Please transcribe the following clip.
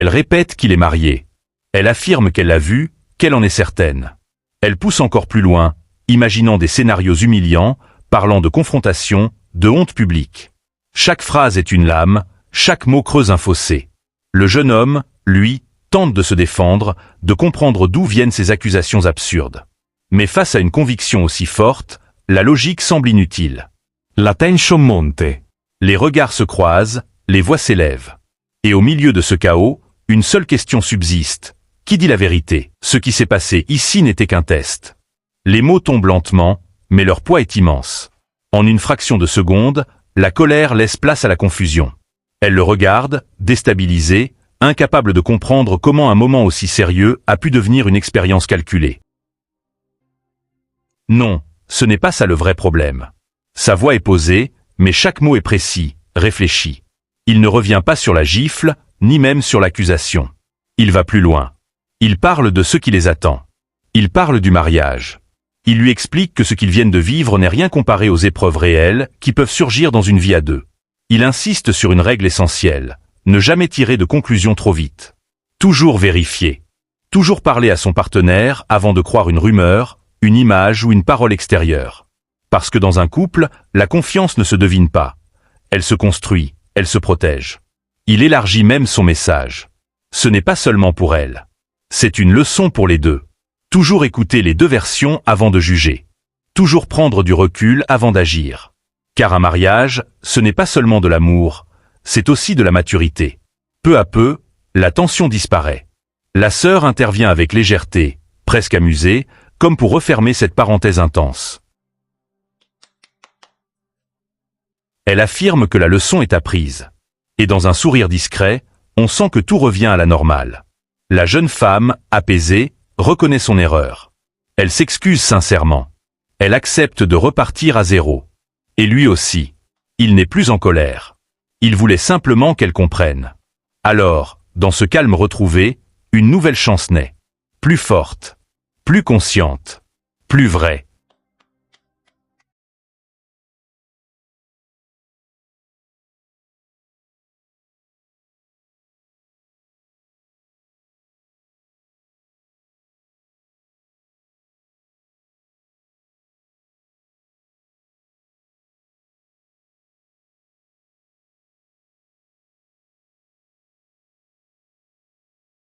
Elle répète qu'il est marié. Elle affirme qu'elle l'a vu, qu'elle en est certaine. Elle pousse encore plus loin, imaginant des scénarios humiliants, parlant de confrontation, de honte publique. Chaque phrase est une lame, chaque mot creuse un fossé. Le jeune homme, lui, tente de se défendre, de comprendre d'où viennent ces accusations absurdes. Mais face à une conviction aussi forte, la logique semble inutile. La tension monte. Les regards se croisent, les voix s'élèvent. Et au milieu de ce chaos, une seule question subsiste. Qui dit la vérité? Ce qui s'est passé ici n'était qu'un test. Les mots tombent lentement, mais leur poids est immense. En une fraction de seconde, la colère laisse place à la confusion. Elle le regarde, déstabilisé, incapable de comprendre comment un moment aussi sérieux a pu devenir une expérience calculée. Non, ce n'est pas ça le vrai problème. Sa voix est posée, mais chaque mot est précis, réfléchi. Il ne revient pas sur la gifle, ni même sur l'accusation. Il va plus loin. Il parle de ce qui les attend. Il parle du mariage. Il lui explique que ce qu'ils viennent de vivre n'est rien comparé aux épreuves réelles qui peuvent surgir dans une vie à deux. Il insiste sur une règle essentielle. Ne jamais tirer de conclusions trop vite. Toujours vérifier. Toujours parler à son partenaire avant de croire une rumeur, une image ou une parole extérieure. Parce que dans un couple, la confiance ne se devine pas. Elle se construit, elle se protège. Il élargit même son message. Ce n'est pas seulement pour elle. C'est une leçon pour les deux. Toujours écouter les deux versions avant de juger. Toujours prendre du recul avant d'agir. Car un mariage, ce n'est pas seulement de l'amour, c'est aussi de la maturité. Peu à peu, la tension disparaît. La sœur intervient avec légèreté, presque amusée, comme pour refermer cette parenthèse intense. Elle affirme que la leçon est apprise. Et dans un sourire discret, on sent que tout revient à la normale. La jeune femme, apaisée, reconnaît son erreur. Elle s'excuse sincèrement. Elle accepte de repartir à zéro. Et lui aussi. Il n'est plus en colère. Il voulait simplement qu'elle comprenne. Alors, dans ce calme retrouvé, une nouvelle chance naît. Plus forte. Plus consciente. Plus vraie.